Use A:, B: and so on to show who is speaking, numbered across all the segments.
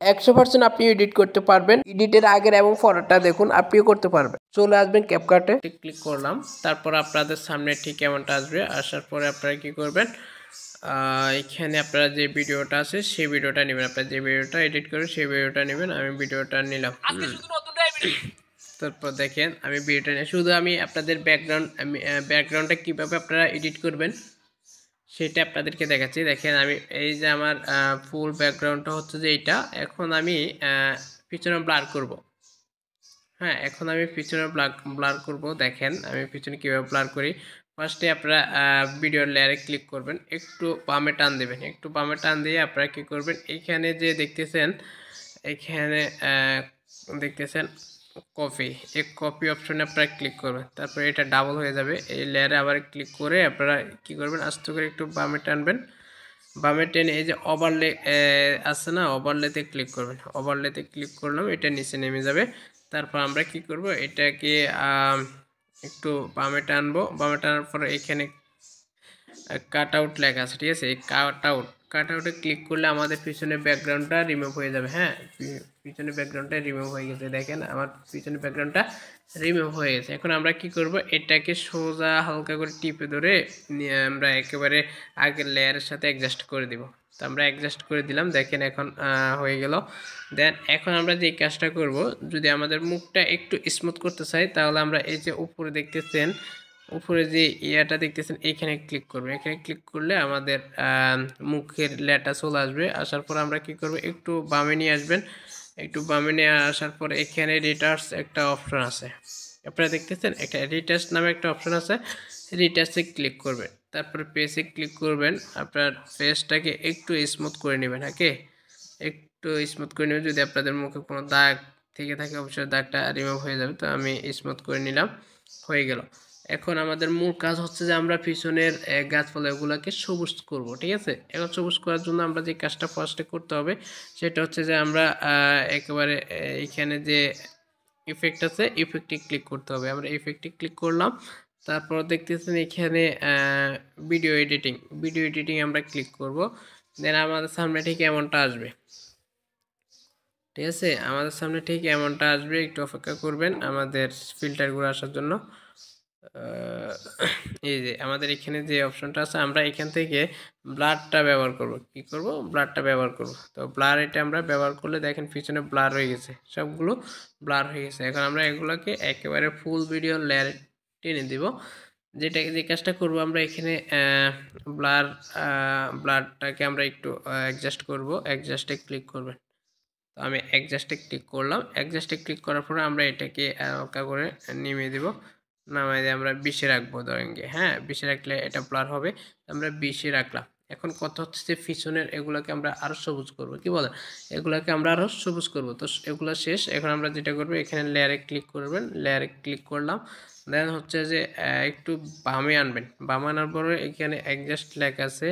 A: 100% আপনি এডিট করতে পারবেন। এডিটের আগের এবং পরেরটা দেখুন, আপনিও করতে পারবেন। চলে আসবেন ক্যাপকাটে, ক্লিক করলাম, তারপর আপনাদের সামনে ঠিক এমনটা আসবে। আসার পরে আপনারা কি করবেন, এখানে আপনারা যে ভিডিওটা আছে সেই ভিডিওটা নেবেন। আপনারা যে ভিডিওটা এডিট করেন সেই ভিডিওটা নেবেন। আমি ভিডিওটা নিলাম। তারপর দেখেন আমি ভিডিওটা নিয়ে শুধু আমি আপনাদের ব্যাকগ্রাউন্ডটা কীভাবে আপনারা এডিট করবেন সেটা আপনাদেরকে দেখাচ্ছি। দেখেন আমি এই যে আমার ফুল ব্যাকগ্রাউন্ডটা হচ্ছে যে এইটা। এখন আমি পিছনে ব্লার করব। হ্যাঁ, এখন আমি পিছনে ব্লার করব। দেখেন আমি পিছনে কীভাবে ব্লার করি। ফার্স্টে আপনারা ভিডিওর লেয়ারে ক্লিক করবেন, একটু বামে টান দেবেন। একটু বামে টান দিয়ে আপনারা কী করবেন, এইখানে যে দেখতেছেন, এইখানে দেখতেছেন কপি, এই কপি অপশনে আপনারা ক্লিক করবেন। তারপরে এটা ডাবল হয়ে যাবে। এই লেয়ারে আবার ক্লিক করে আপনারা কী করবেন, আস্তে করে একটু বামে টানবেন। বামে টেনে এই যে ওভারলে আছে না, ওভারলেতে ক্লিক করবেন। ওভারলেতে ক্লিক করলাম, এটা নিচে নেমে যাবে। তারপর আমরা কি করব, এটাকে একটু বামে টানবো। বামে টানার পর এখানে কাট আউট লেখা আছে, ঠিক আছে? এই কাট আউটে ক্লিক করলে আমাদের পিছনে ব্যাকগ্রাউন্ডটা রিমুভ হয়ে যাবে। হ্যাঁ, পিছনে ব্যাকগ্রাউন্ডটা রিমুভ হয়ে গেছে। দেখেন আমার পিছনে ব্যাকগ্রাউন্ডটা রিমুভ হয়ে গেছে। এখন আমরা কি করব, এটাকে সোজা হালকা করে টিপে ধরে আমরা একেবারে আগের লেয়ারের সাথে অ্যাডজাস্ট করে দিব। তো আমরা অ্যাডজাস্ট করে দিলাম। দেখেন এখন হয়ে গেল। দেন এখন আমরা যে কাজটা করব, যদি আমাদের মুখটা একটু স্মুথ করতে চাই তাহলে আমরা এই যে উপরে দেখতেছেন, উপরে যে ইয়াটা দেখতেছেন এখানে ক্লিক করবে। এখানে ক্লিক করলে আমাদের মুখের লেয়ারটা চলে আসবে। আসার পর আমরা কি করব, একটু বামে নিয়ে আসবেন। একটু বামে নিয়ে আসার পর এখানে রিটাচ একটা অপশন আছে, আপনারা দেখতেছেন একটা রিটাচ নামে একটা অপশন আছে। রিটাচে ক্লিক করবেন, তারপরে পেজে ক্লিক করবেন। আপনার ফেসটাকে একটু স্মুথ করে নেবেন। ওকে, একটু স্মুথ করে নেবেন। যদি আপনাদের মুখে কোনো দাগ থেকে থাকে অবশ্যই দাগটা রিমুভ হয়ে যাবে। তো আমি স্মুথ করে নিলাম, হয়ে গেল। এখন আমাদের মূল কাজ হচ্ছে যে আমরা পিছনের গাছপালা এগুলোকে সবুজ করব, ঠিক আছে? এখন সবুজ করার জন্য আমরা যে কাজটা ফার্স্টে করতে হবে সেটা হচ্ছে যে আমরা একেবারে এখানে যে ইফেক্ট আছে ইফেক্টে ক্লিক করতে হবে। আমরা ইফেক্টে ক্লিক করলাম, তারপর দেখতেছেন এখানে ভিডিও এডিটিং আমরা ক্লিক করব। দেন আমাদের সামনে ঠিক এমনটা আসবে, ঠিক আছে? আমাদের সামনে ঠিক এমনটা আসবে। একটু অপেক্ষা করবেন আমাদের ফিল্টারগুলো আসার জন্য। এই যে আমাদের এখানে যে অপশনটা আছে, আমরা এখান থেকে ব্লারটা ব্যবহার করব। কি করব, ব্লারটা ব্যবহার করব। তো ব্লার এটা আমরা ব্যবহার করলে দেখেন পিছনে ব্লার হয়ে গেছে, সবগুলো ব্লার হয়ে গেছে। এখন আমরা এগুলোকে একেবারে ফুল ভিডিও লেয়ারে টেনে দিব। যে কাজটা করব, আমরা এখানে ব্লারটাকে আমরা একটু অ্যাডজাস্ট করব। অ্যাডজাস্টে ক্লিক করবেন। তো আমি অ্যাডজাস্টে ক্লিক করলাম। অ্যাডজাস্টে ক্লিক করার পরে আমরা এটাকে হালকা করে নেমে দেব। নামাই দিয়ে আমরা 20-এ রাখবো ধরেন গিয়ে। হ্যাঁ, 20-এ রাখলে এটা ব্লার হবে। আমরা 20-এ রাখলাম। এখন কথা হচ্ছে যে পিছনের এগুলোকে আমরা আরও সবুজ করব। কি বলেন? এগুলোকে আমরা আরও সবুজ করব। তো এগুলো শেষ। এখন আমরা যেটা করব, এখানে লেয়ারে ক্লিক করবেন। লেয়ারে ক্লিক করলাম। দেন হচ্ছে যে একটু বামে আনবেন। বামে আনার পরে এখানে অ্যাডজাস্ট লেখা আছে,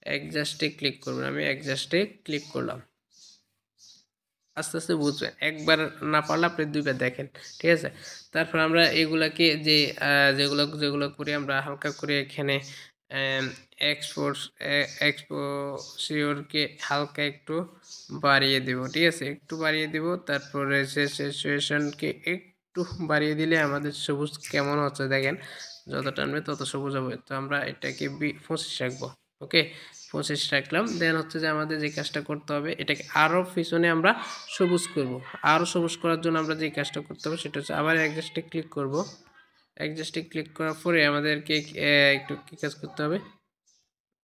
A: অ্যাডজাস্টে ক্লিক করবেন। আমি অ্যাডজাস্টে ক্লিক করলাম। আস্তে আস্তে বুঝবেন, একবার না পারলে আপনি দুইবার দেখেন, ঠিক আছে? তারপর আমরা এগুলাকে যে যেগুলো করি আমরা হালকা করে এখানে এক্সপোজিওরকে হালকা একটু বাড়িয়ে দেব, ঠিক আছে? একটু বাড়িয়ে দেব। তারপরে স্যাচুরেশনকে একটু বাড়িয়ে দিলে আমাদের সবুজ কেমন হচ্ছে দেখেন, যত টানবে তত সবুজ হবে। তো আমরা এটাকে 25 রাখবো। ওকে, 25 রাখলাম। দেন হচ্ছে যে আমাদের যে কাজটা করতে হবে, এটাকে আরও পিছনে আমরা সবুজ করব। আরও সবুজ করার জন্য আমরা যে কাজটা করতে হবে সেটা হচ্ছে আবার অ্যাডজাস্টে ক্লিক করব। অ্যাডজাস্টে ক্লিক করার পরে আমাদেরকে একটু কী কাজ করতে হবে,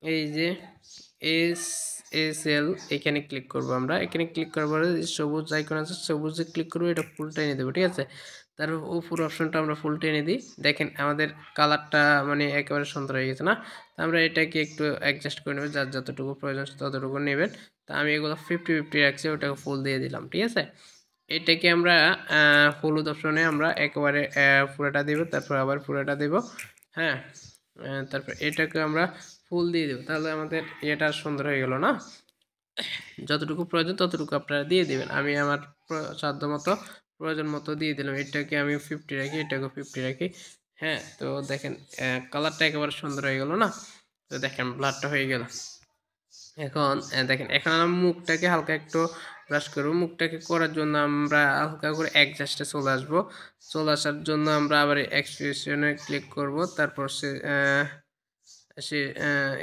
A: এই যে SL এখানে ক্লিক করব। আমরা এখানে ক্লিক করার পরে সবুজ আইকন আছে, সবুজে ক্লিক করবো, এটা ফুল টেনে দেবো, ঠিক আছে? তার উপর অপশনটা আমরা ফুল টেনে দিই। দেখেন আমাদের কালারটা মানে একেবারে সুন্দর হয়ে গেছে না? আমরা এটাকে একটু অ্যাডজাস্ট করে নেব, যার যতটুকু প্রয়োজন ততটুকু নেবেন। তা আমি এগুলো 50-50 রাখছি, ওটাকে ফুল দিয়ে দিলাম, ঠিক আছে? এটাকে আমরা হলুদ অপশনে আমরা একেবারে পুরোটা দেব, তারপর আবার পুরোটা দেব। হ্যাঁ, তারপর এটাকে আমরা ফুল দিয়ে দেব। তাহলে আমাদের এটা সুন্দর হয়ে গেল না? যতটুকু প্রয়োজন ততটুকু আপনারা দিয়ে দেবেন। আমি আমার সাধ্য মতো প্রয়োজন মতো দিয়ে দিলাম। এটাকে আমি 50 রাখি, এটাকে 50 রাখি। হ্যাঁ, তো দেখেন কালারটা একেবারে সুন্দর হয়ে গেল না? তো দেখেন ব্লারটা হয়ে গেল। এখন দেখেন, এখন আমরা মুখটাকে হালকা একটু ব্রাশ করব। মুখটাকে করার জন্য আমরা হালকা করে অ্যাডজাস্টে চলে আসবো। চলে আসার জন্য আমরা আবার এক্সপ্রেশনে ক্লিক করব। তারপর সে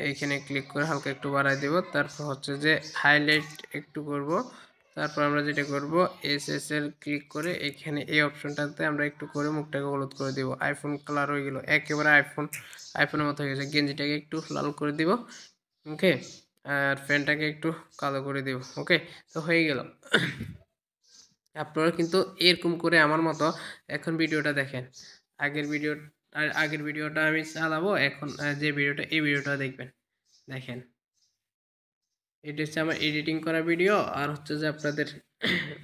A: এইখানে ক্লিক করে হালকা একটু বাড়ায় দেব। তারপর হচ্ছে যে হাইলাইট একটু করব। তারপর আমরা যেটা করব এসএসএল ক্লিক করে এখানে এই অপশনটাতে আমরা একটু করে মুখটাকে হলুদ করে দেব। আইফোন কালার হয়ে গেল, একেবারে আইফোনের মতো হয়ে গেছে। গেঞ্জিটাকে একটু লাল করে দিব। ওকে, আর ফ্যানটাকে একটু কালো করে দেব। ওকে, তো হয়ে গেল। আপনারা কিন্তু এরকম করে আমার মতো এখন ভিডিওটা দেখেন। আগের ভিডিওটা আমি চালাবো, এখন যে ভিডিওটা এই ভিডিওটা দেখবেন। দেখেন, এটা হচ্ছে আমার এডিটিং করা ভিডিও, আর হচ্ছে যে আপনাদের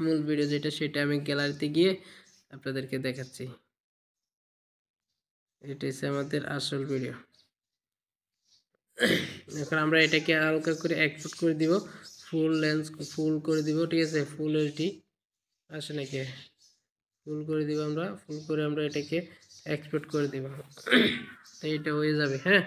A: মূল ভিডিও যেটা সেটা আমি গ্যালারিতে গিয়ে আপনাদেরকে দেখাচ্ছি। এটা হচ্ছে আমাদের আসল ভিডিও। এখন আমরা এটাকে হালকা করে এক্সপোর্ট করে দিব, ফুল করে দিব। ঠিক আছে, ফুল এইচডি আসে নাকি, ফুল করে দিব। আমরা ফুল করে আমরা এটাকে এক্সপোর্ট করে দিব। তো এটা হয়ে যাবে। হ্যাঁ,